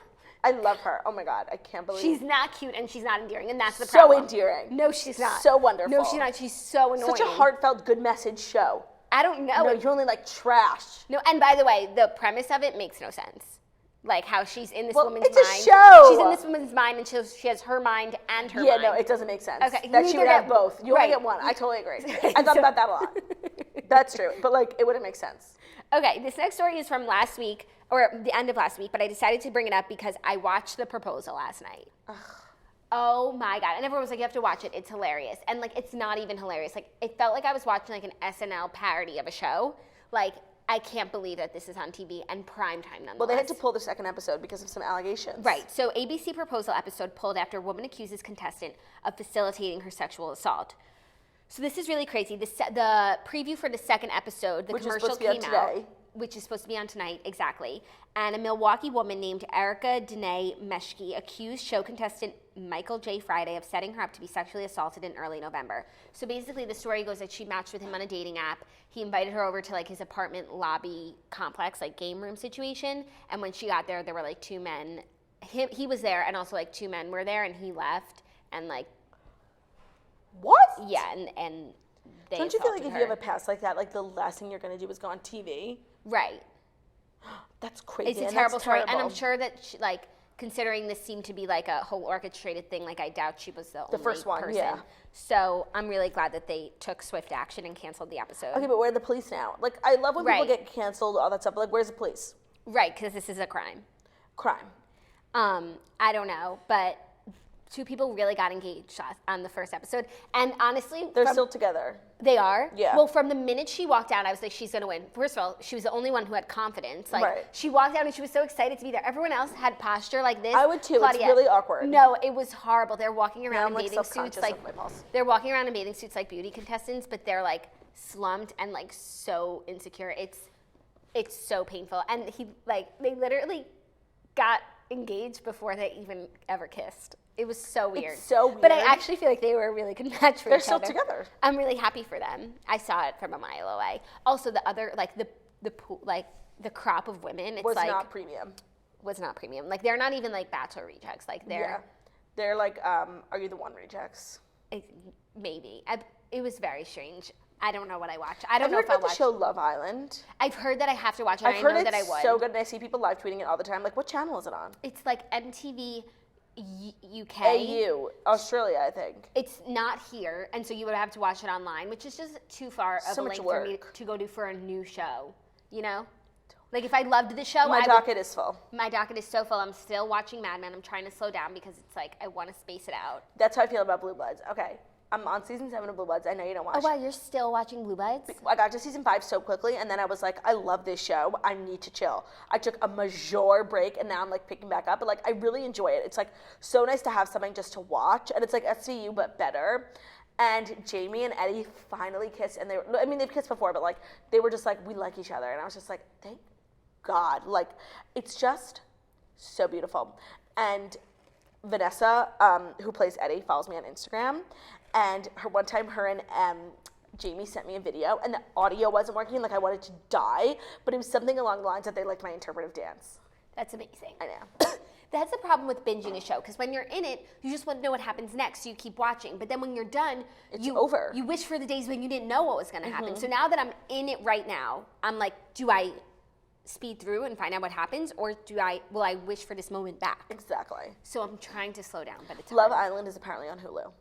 I love her. Oh my God, I can't believe She's not cute and she's not endearing, and that's the so problem. endearing. No, she's not. So wonderful. No, she's not. She's so annoying. Such a heartfelt, good message show. I don't know. No, you only like trash. No, and by the way, the premise of it makes no sense. Like how she's in this woman's it's a mind. show. She's in this woman's mind, and she has her mind and her mind. Yeah, no, it doesn't make sense. Okay, that you she either would have get- both. You right. only get one. I totally agree. I thought about that a lot. That's true, but like it wouldn't make sense. Okay, this next story is from last week, or the end of last week, but I decided to bring it up because I watched The Proposal last night. Ugh. Oh my God. And everyone was like, you have to watch it. It's hilarious. And like, it's not even hilarious. Like, it felt like I was watching like an SNL parody of a show. Like, I can't believe that this is on TV and primetime nonetheless. Well, they had to pull the second episode because of some allegations. Right. So ABC Proposal episode pulled after woman accuses contestant of facilitating her sexual assault. So this is really crazy. The preview for the second episode, the Which is commercial supposed to be on came out, today. which is supposed to be on tonight, exactly. And a Milwaukee woman named Erica Dene Meshke accused show contestant Michael J. Friday of setting her up to be sexually assaulted in early November. So basically the story goes that she matched with him on a dating app. He invited her over to like his apartment lobby complex, like game room situation. And when she got there were like 2 men. He was there and also like 2 men were there and he left and like. What? Yeah, and they Don't you feel like assaulted if her. you have a past like that, like the last thing you're going to do is go on TV? Right. That's crazy. It's a and terrible that's story. And terrible. I'm sure that, like, considering this seemed to be like a whole orchestrated thing, like, I doubt she was the only first one, person. yeah. So I'm really glad that they took swift action and canceled the episode. Okay, but where are the police now? Like, I love when people Right. get canceled, all that stuff, but like, where's the police? Right, because this is a crime. Crime. I don't know, but 2 people really got engaged on the first episode. And honestly, They're still together. They are? Yeah. Well, from the minute she walked out, I was like, she's going to win. First of all, she was the only one who had confidence. Like, Right. she walked out and she was so excited to be there. Everyone else had posture like this. I would too. Claudia, It's really awkward. No, it was horrible. They're walking around I'm, in like, bathing suits. self-conscious Like, of my pulse. they're walking around in bathing suits like beauty contestants, but they're like slumped and like so insecure. It's so painful. And they literally got engaged before they even ever kissed. It was so weird. It's so weird. But I actually feel like they were a really good match for They're each still other. together. I'm really happy for them. I saw it from a mile away. Also, the other the crop of women, it's Was like not premium. was not premium. Like they're not even like Bachelor rejects. Like Yeah. they're They're like, are you the one rejects? maybe. It was very strange. I don't know what I watched. I don't Have you know heard if I'll about the watch. show Love Island? I've heard that I have to watch it. I've and heard I know that I it's would. so good, and I see people live tweeting it all the time. Like, what channel is it on? It's like MTV UK. AU, Australia, I think. It's not here, and so you would have to watch it online, which is just too far of So a much link for me work. to go do for a new show. You know, like if I loved the show, My docket is full. My docket is so full. I'm still watching Mad Men. I'm trying to slow down because it's like I want to space it out. That's how I feel about Blue Bloods. Okay, I'm on season 7 of Blue Bloods. I know you don't watch. Oh wow, you're still watching Blue Bloods? I got to season 5 so quickly, and then I was like, I love this show. I need to chill. I took a major break, and now I'm like picking back up. But like, I really enjoy it. It's like so nice to have something just to watch, and it's like SVU but better. And Jamie and Eddie finally kissed, and they've kissed before, but like they were just like, we like each other, and I was just like, thank God. Like, it's just So beautiful. And Vanessa, who plays Eddie, follows me on Instagram. And one time her and Jamie sent me a video, and the audio wasn't working. Like, I wanted to die. But it was something along the lines that they liked my interpretive dance. That's amazing. I know. That's the problem with binging a show, because when you're in it, you just want to know what happens next, so you keep watching. But then when you're done, it's over. You wish for the days when you didn't know what was going to happen. So now that I'm in it right now, I'm like, do I speed through and find out what happens, or will I wish for this moment back? Exactly. So I'm trying to slow down, but it's Love hard. Island is apparently on Hulu.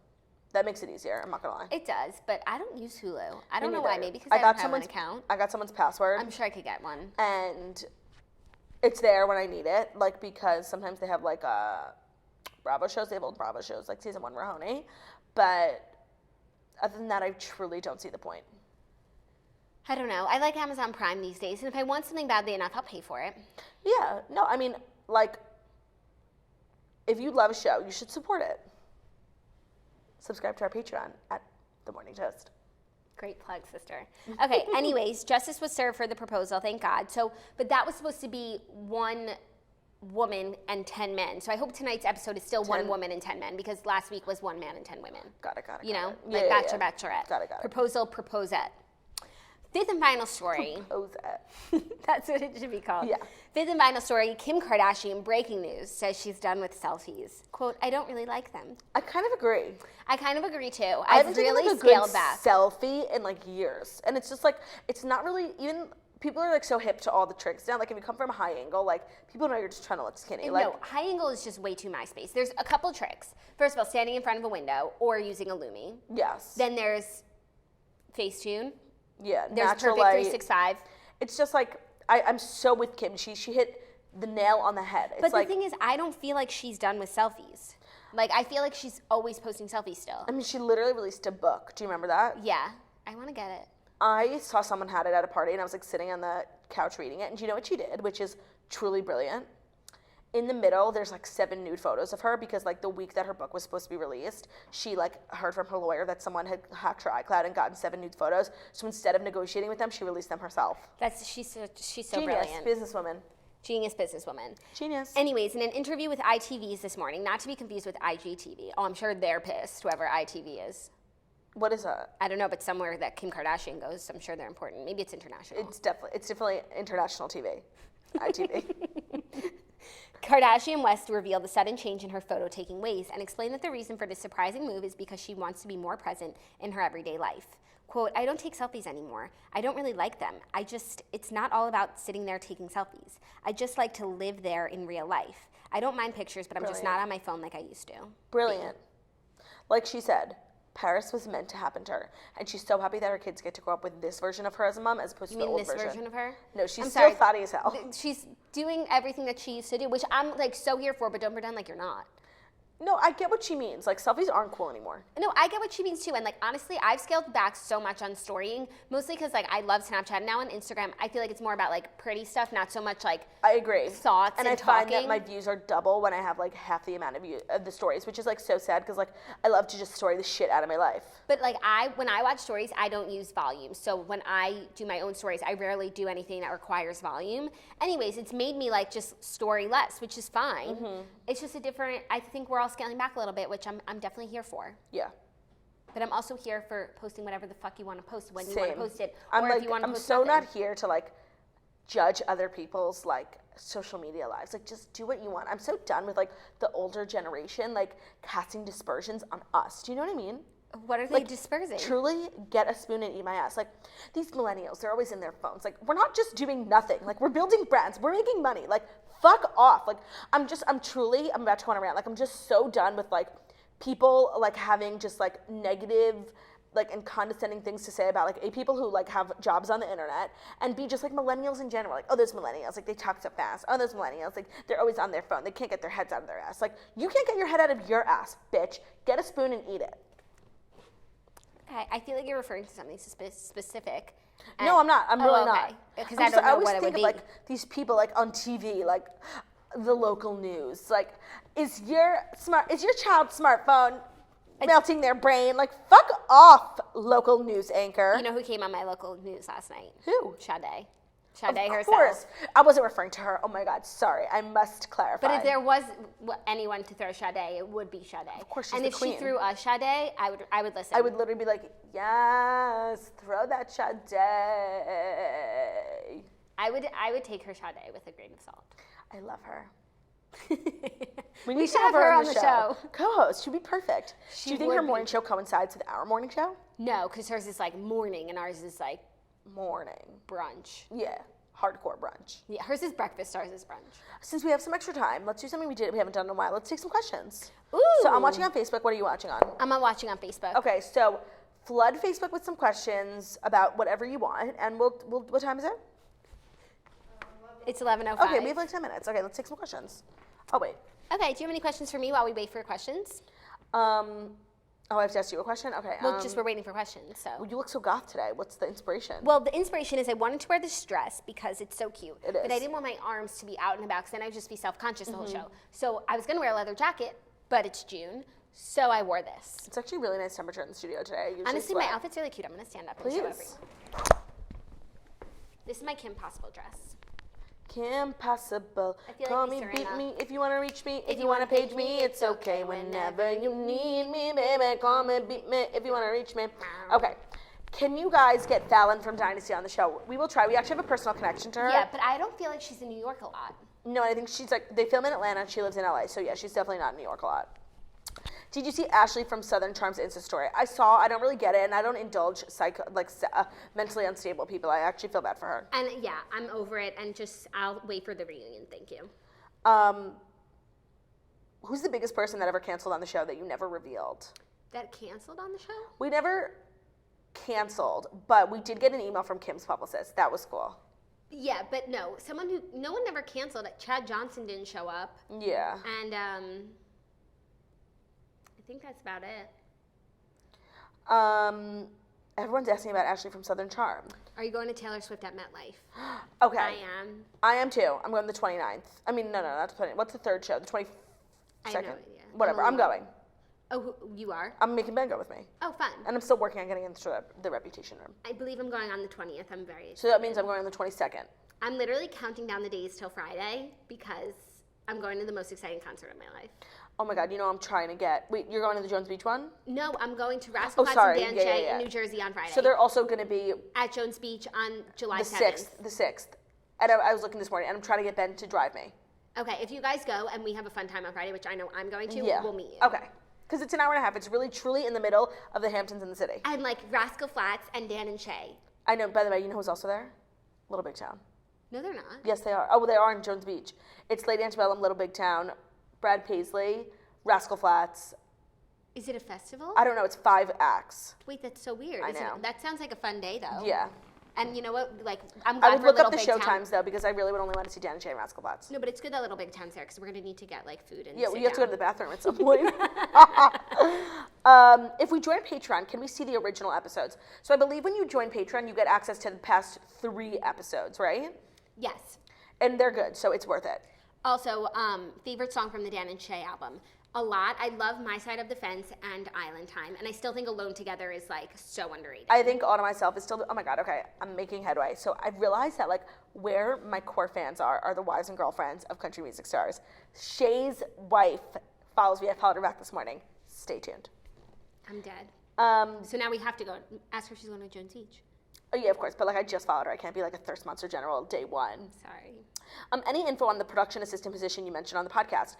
That makes it easier. I'm not gonna lie. It does, but I don't use Hulu. I don't know neither. why. Maybe because I don't have an account. I got someone's password. I'm sure I could get one. And it's there when I need it, like, because sometimes they have like Bravo shows. They have old Bravo shows, like season 1 Rahone. But other than that, I truly don't see the point. I don't know. I like Amazon Prime these days, and if I want something badly enough, I'll pay for it. Yeah. No, I mean, like, if you love a show, you should support it. Subscribe to our Patreon at The Morning Toast. Great plug, sister. Okay, anyways, justice was served for the proposal, thank God. But that was supposed to be 1 woman and 10 men. So I hope tonight's episode is still 1 woman and 10 men, because last week was 1 man and 10 women. Got it. You know, Yeah, like yeah, Bachelor, Bachelorette. Got it. Proposal, proposette. 5th and final story. That's what it should be called. Yeah. 5th and final story, Kim Kardashian, breaking news, says she's done with selfies. Quote, I don't really like them. I kind of agree. I kind of agree too. I haven't really taken, like, a scaled good back. selfie in like years. And it's just like, it's not really, even people are like so hip to all the tricks now. Like, if you come from a high angle, like, people know you're just trying to look skinny. Like, No, high angle is just way too MySpace. There's a couple tricks. First of all, standing in front of a window or using a Lumi. yes. Then there's Facetune. Yeah, There's natural Perfect light. 365. It's just like, I'm so with Kim. She hit the nail on the head. It's But like, the thing is, I don't feel like she's done with selfies. Like, I feel like she's always posting selfies still. I mean, she literally released a book. Do you remember that? Yeah, I want to get it. I saw someone had it at a party, and I was like sitting on the couch reading it. And do you know what she did, which is truly brilliant? In the middle, there's like 7 nude photos of her, because like the week that her book was supposed to be released, she like heard from her lawyer that someone had hacked her iCloud and gotten 7 nude photos. So instead of negotiating with them, she released them herself. She's so Genius, brilliant. businesswoman. Genius businesswoman. Genius. Anyways, in an interview with ITV's this morning, not to be confused with IGTV. Oh, I'm sure they're pissed, whoever ITV is. What is that? I don't know, but somewhere that Kim Kardashian goes, I'm sure they're important. Maybe it's international. It's definitely international TV. ITV. Kardashian West revealed the sudden change in her photo-taking ways and explained that the reason for this surprising move is because she wants to be more present in her everyday life. Quote, I don't take selfies anymore. I don't really like them. It's not all about sitting there taking selfies. I just like to live there in real life. I don't mind pictures, but I'm just not on my phone like I used to. Brilliant. Like she said, Paris was meant to happen to her, and she's so happy that her kids get to grow up with this version of her as a mom as opposed to the old version. You mean this version of her? No, she's I'm still sorry. thotty as hell. She's doing everything that she used to do, which I'm like so here for, but don't pretend like you're not. No, I get what she means. Like, selfies aren't cool anymore. No, I get what she means too. And like, honestly, I've scaled back so much on storying, mostly because like I love Snapchat. Now on Instagram, I feel like it's more about like pretty stuff, not so much like I agree. Thoughts and I talking. find that my views are double when I have like half the amount of the stories, which is like so sad because like I love to just story the shit out of my life. But like when I watch stories, I don't use volume. So when I do my own stories, I rarely do anything that requires volume. Anyways, it's made me like just story less, which is fine. Mm-hmm. It's just a different, I think we're all scaling back a little bit, which I'm definitely here for. Yeah. But I'm also here for posting whatever the fuck you want to post when Same. you want to post it. I'm or like, if you want to I'm post so nothing. not here to like judge other people's like social media lives. Like, just do what you want. I'm so done with like the older generation like casting dispersions on us. Do you know what I mean? What are they like, dispersing? Truly get a spoon and eat my ass. Like, these millennials, they're always in their phones. Like, we're not just doing nothing. Like, we're building brands. We're making money. Like, fuck off. Like, I'm about to go on a rant. Like, I'm just so done with, like, people, like, having just, like, negative, like, and condescending things to say about, like, A, people who, like, have jobs on the internet, and B, just, like, millennials in general. Like, oh, those millennials. Like, they talk so fast. Oh, those millennials. Like, they're always on their phone. They can't get their heads out of their ass. Like, you can't get your head out of your ass, bitch. Get a spoon and eat it. Okay, I feel like you're referring to something specific. No, I'm not. I'm really not. Because I don't know what it would be. Like these people like on TV, like the local news. Like, is your child's smartphone melting their brain? Like, fuck off, local news anchor. You know who came on my local news last night? Who? Sade. Sade herself. Of course. I wasn't referring to her. Oh my God, sorry. I must clarify. But if there was anyone to throw Sade, it would be Sade. Of course, she's and the if queen. she threw a Sade, I would listen. I would literally be like, yes, throw that Sade. I would take her Sade with a grain of salt. I love her. We should have her on the show. Co-host, she'd be perfect. Do you think her would morning be. show coincides with our morning show? No, because hers is like morning and ours is like Morning. brunch. Yeah, hardcore brunch. Yeah, hers is breakfast, ours is brunch. Since we have some extra time, let's do something we haven't done in a while. Let's take some questions. Ooh. So I'm watching on Facebook. What are you watching on? I'm not watching on Facebook. Okay, so flood Facebook with some questions about whatever you want, and we'll what time is it? It's 11:05. Okay, we have like 10 minutes. Okay, let's take some questions. Oh, wait. Okay, do you have any questions for me while we wait for questions? Oh, I have to ask you a question? Okay. Well, just we're waiting for questions, so. You look so goth today. What's the inspiration? Well, the inspiration is I wanted to wear this dress because it's so cute. It is. But I didn't want my arms to be out and about because then I would just be self-conscious the whole show. So I was going to wear a leather jacket, but it's June, so I wore this. It's actually really nice temperature in the studio today. I usually Honestly, sweat. my outfit's really cute. I'm going to stand up and show everyone. This is my Kim Possible dress. Kim Possible. I feel like Call we me, Serena. beat me if you want to reach me. If you want to page me, it's okay. Whenever you need me, baby, call me, beat me if you want to reach me. Okay. Can you guys get Fallon from Dynasty on the show? We will try. We actually have a personal connection to her. Yeah, but I don't feel like she's in New York a lot. No, I think she's like, they film in Atlanta and she lives in LA. So yeah, she's definitely not in New York a lot. Did you see Ashley from Southern Charm's Insta story? I saw. I don't really get it, and I don't indulge mentally unstable people. I actually feel bad for her. And yeah, I'm over it, and just I'll wait for the reunion. Thank you. Who's the biggest person that ever canceled on the show that you never revealed? That canceled on the show? We never canceled, but we did get an email from Kim's publicist. That was cool. Yeah, but no one never canceled. Chad Johnson didn't show up. Yeah. And I think that's about it. Everyone's asking about Ashley from Southern Charm. Are you going to Taylor Swift at MetLife? Okay. I am. I am too. I'm going the 29th. I mean, no, not the 20th. What's the third show? The 22nd? I have no idea. Whatever. I'm going. Oh, you are? I'm making Ben go with me. Oh, fun. And I'm still working on getting into the Reputation room. I believe I'm going on the 20th. I'm very excited. So that means I'm going on the 22nd. I'm literally counting down the days till Friday because I'm going to the most exciting concert of my life. Oh my God, you know I'm trying to get... Wait, you're going to the Jones Beach one? No, I'm going to Rascal Flatts and Dan Shay in New Jersey on Friday. So they're also going to be... At Jones Beach on July 7th. The 6th. And I was looking this morning, and I'm trying to get Ben to drive me. Okay, if you guys go and we have a fun time on Friday, which I know I'm going to, we'll meet you. Okay. Because it's an hour and a half. It's really, truly in the middle of the Hamptons in the city. And like Rascal Flatts and Dan and Shay. I know, by the way, you know who's also there? Little Big Town. No, they're not. Yes, they are. Oh, well, they are in Jones Beach. It's Lady Antebellum, Little Big Town, Brad Paisley, Rascal Flatts. Is it a festival? I don't know. It's 5 acts. Wait, that's so weird. I know. That sounds like a fun day, though. Yeah. And you know what? Like, I'm glad I would for look Little up the Big show Town. times, though, because I really would only want to see Dan and Shay and Rascal Flatts. No, but it's good that Little Big Town's there because we're going to need to get like food and Yeah, sit we have to go down. to the bathroom at some point. If we join Patreon, can we see the original episodes? So I believe when you join Patreon, you get access to the past 3 episodes, right? Yes. And they're good, so it's worth it. Also, favorite song from the Dan and Shay album. A lot. I love My Side of the Fence and Island Time. And I still think Alone Together is like so underrated. I think All to Myself is still, oh my God, okay, I'm making headway. So I realized that like where my core fans are the wives and girlfriends of country music stars. Shay's wife follows me. I followed her back this morning. Stay tuned. I'm dead. So now we have to go ask her if she's going to Jones Beach. Oh yeah, of course, but like I just followed her. I can't be like a Thirst Monster General day 1. Sorry. Any info on the production assistant position you mentioned on the podcast?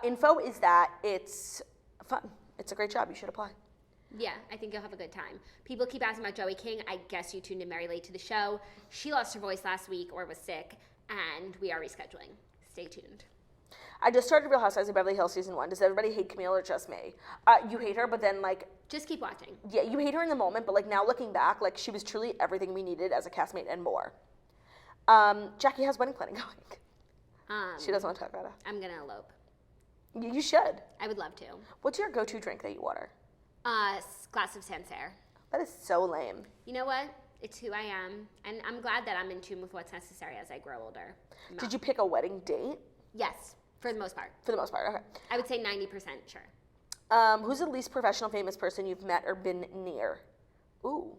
Info is that it's fun. It's a great job. You should apply. Yeah, I think you'll have a good time. People keep asking about Joey King. I guess you tuned in very late to the show. She lost her voice last week or was sick, and we are rescheduling. Stay tuned. I just started Real Housewives of Beverly Hills season 1. Does everybody hate Camille or just me? You hate her, but then like... Just keep watching. Yeah, you hate her in the moment, but like now looking back, like she was truly everything we needed as a castmate and more. Jackie, how's wedding planning going? She doesn't want to talk about it. I'm going to elope. You should. I would love to. What's your go-to drink that you order? Glass of Sancerre. That is so lame. You know what? It's who I am, and I'm glad that I'm in tune with what's necessary as I grow older. Did you pick a wedding date? Yes, for the most part. For the most part, okay. I would say 90% sure. Who's the least professional famous person you've met or been near? Ooh.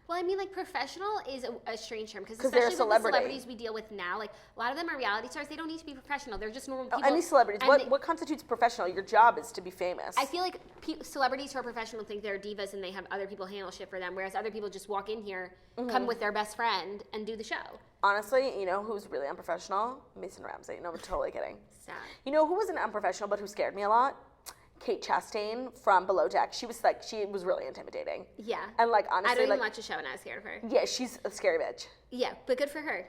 Well, I mean, like, professional is a strange term because they're a especially with the celebrity. celebrities we deal with now, like, a lot of them are reality stars. They don't need to be professional. They're just normal people. Any celebrities. And What constitutes professional? Your job is to be famous. I feel like celebrities who are professional think they're divas and they have other people handle shit for them, whereas other people just walk in here, come with their best friend, and do the show. Honestly, you know who's really unprofessional? Mason Ramsey. No, I'm totally kidding. Sad. You know who wasn't unprofessional but who scared me a lot? Kate Chastain from Below Deck. She was really intimidating. Yeah. And like honestly, I don't even like, watch the show and I was scared of her. yeah, she's a scary bitch. Yeah, but good for her.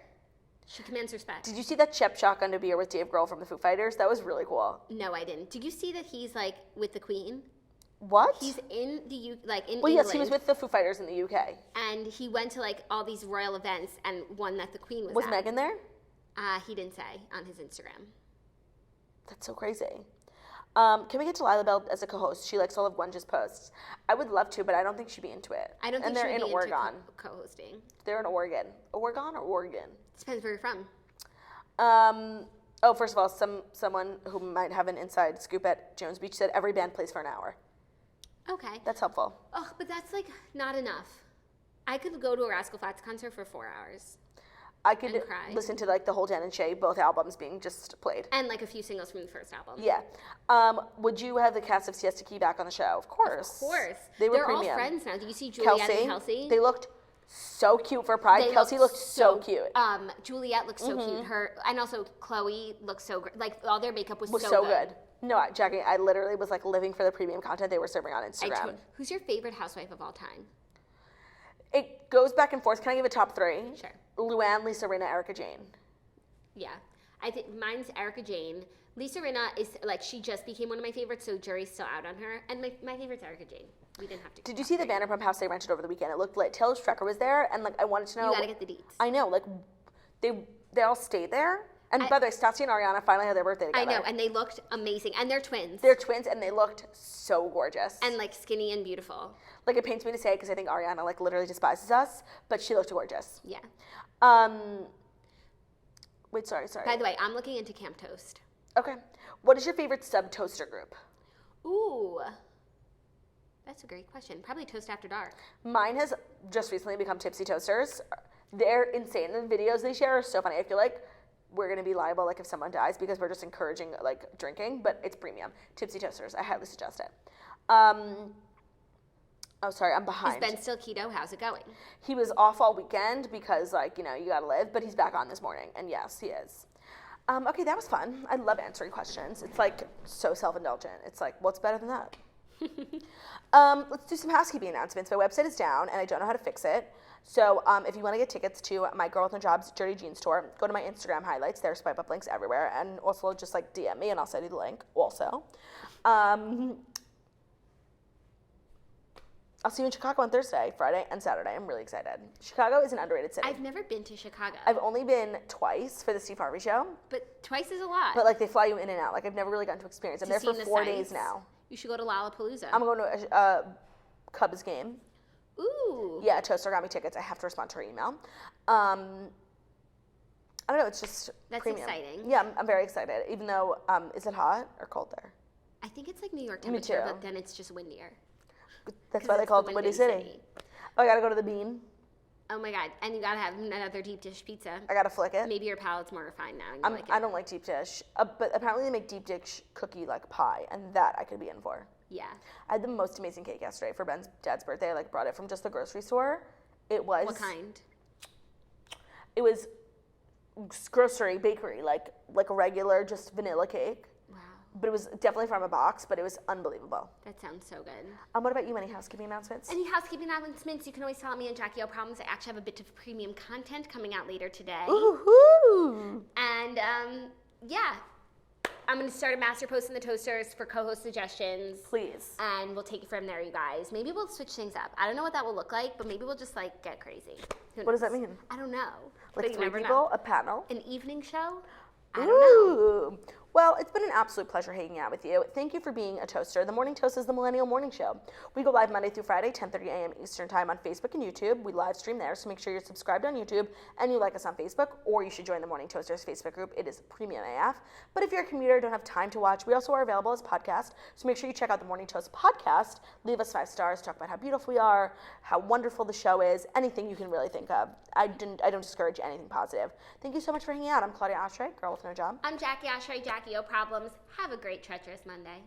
She commands respect. Did you see that Shep shotgun to beer with Dave Grohl from the Foo Fighters? That was really cool. No, I didn't. Did you see that he's like with the Queen? What? He's in the in well, England. yes, he was with the Foo Fighters in the UK. And he went to like all these royal events, and one that the Queen was Was at. Meghan there? He didn't say on his Instagram. That's so crazy. Can we get Delilah Bell as a co-host? She likes all of Wenge's posts. I would love to, but I don't think she'd be into it. I don't think they're she'd in be Oregon. into co-hosting. They're in Oregon. Oregon or Oregon? Depends where you're from. First of all, someone who might have an inside scoop at Jones Beach said every band plays for an hour. Okay. That's helpful. Oh, but that's like not enough. I could go to a Rascal Flatts concert for 4 hours. I could And cry. listen to like the whole Dan and Shay, both albums being just played. And like a few singles from the first album. Yeah. Would you have the cast of Siesta Key back on the show? Of course. Of course. They're all friends now. Do you see Juliet and Kelsey? They looked so cute for Pride. They Kelsey looked so cute. Juliet looks so cute. Her and also Chloe looks so great. Like all their makeup was so good. No, Jackie, I literally was like living for the premium content they were serving on Instagram. Who's your favorite housewife of all time? It goes back and forth. Can I give a top 3? Sure. Luann, Lisa Rinna, Erica Jane. Yeah. I think mine's Erica Jane. Lisa Rinna is like, she just became one of my favorites, so jury's still out on her. And my favorite's Erica Jane. We didn't have to. Did you see the Vanderpump house they rented over the weekend? It looked lit. Taylor Strecker was there, and like I wanted to know. You gotta get the deets. I know, like they all stayed there. And by the way, Stassi and Ariana finally had their birthday together. I know, and they looked amazing. And they're twins. They're twins, and they looked so gorgeous. And like skinny and beautiful. Like it pains me to say because I think Ariana like literally despises us, but she looked gorgeous. Yeah. Wait, sorry. By the way, I'm looking into Camp Toast. Okay. What is your favorite sub toaster group? Ooh. That's a great question. Probably Toast After Dark. Mine has just recently become Tipsy Toasters. They're insane. The videos they share are so funny. I feel like we're going to be liable like if someone dies because we're just encouraging like drinking, but it's premium. Tipsy Toasters. I highly suggest it. Oh, sorry, I'm behind. Is Ben still keto? How's it going? He was off all weekend because, like, you know, you gotta live, but he's back on this morning, and yes, he is. Okay, that was fun. I love answering questions. It's, like, so self-indulgent. It's like, what's better than that? Let's do some housekeeping announcements. My website is down, and I don't know how to fix it. So if you want to get tickets to my Girl with No Jobs Dirty Jeans tour, go to my Instagram highlights. There are swipe up links everywhere, and also just, like, DM me, and I'll send you the link also. I'll see you in Chicago on Thursday, Friday, and Saturday. I'm really excited. Chicago is an underrated city. I've never been to Chicago. I've only been twice for the Steve Harvey show. But twice is a lot. But, like, they fly you in and out. Like, I've never really gotten to experience. I'm there for 4 days now. You should go to Lollapalooza. I'm going to a Cubs game. Ooh. Yeah, Toaster got me tickets. I have to respond to her email. I don't know. It's just That's premium. exciting. Yeah, I'm very excited. Even though, is it hot or cold there? I think it's like New York temperature, but then it's just windier. That's why they call it the Windy City. Oh, I gotta go to the Bean. Oh my God! And you gotta have another deep dish pizza. I gotta flick it. Maybe your palate's more refined now. And you like it. I don't like deep dish, but apparently they make deep dish cookie like pie, and that I could be in for. Yeah. I had the most amazing cake yesterday for Ben's dad's birthday. I like brought it from just the grocery store. It was. What kind? It was grocery bakery, like a regular just vanilla cake. Wow. But it was definitely from a box, but it was unbelievable. That sounds so good. What about you? Any housekeeping announcements? Any housekeeping announcements? You can always tell me and Jackie O Problems. I actually have a bit of premium content coming out later today. Ooh. And yeah, I'm going to start a master post in the Toasters for co-host suggestions. Please. And we'll take it from there, you guys. Maybe we'll switch things up. I don't know what that will look like, but maybe we'll just like get crazy. What does that mean? I don't know. Like but 3 people, a panel? An evening show? I don't know. Well, it's been an absolute pleasure hanging out with you. Thank you for being a toaster. The Morning Toast is the Millennial Morning Show. We go live Monday through Friday, 10:30 a.m. Eastern Time on Facebook and YouTube. We live stream there, so make sure you're subscribed on YouTube and you like us on Facebook, or you should join the Morning Toasters Facebook group. It is premium AF. But if you're a commuter, don't have time to watch, we also are available as podcasts, so make sure you check out the Morning Toast podcast. Leave us 5 stars, talk about how beautiful we are, how wonderful the show is, anything you can really think of. I don't discourage anything positive. Thank you so much for hanging out. I'm Claudia Oshry, girl with no job. I'm Jackie Oshry, Jackie O Problems. Have a great treacherous Monday.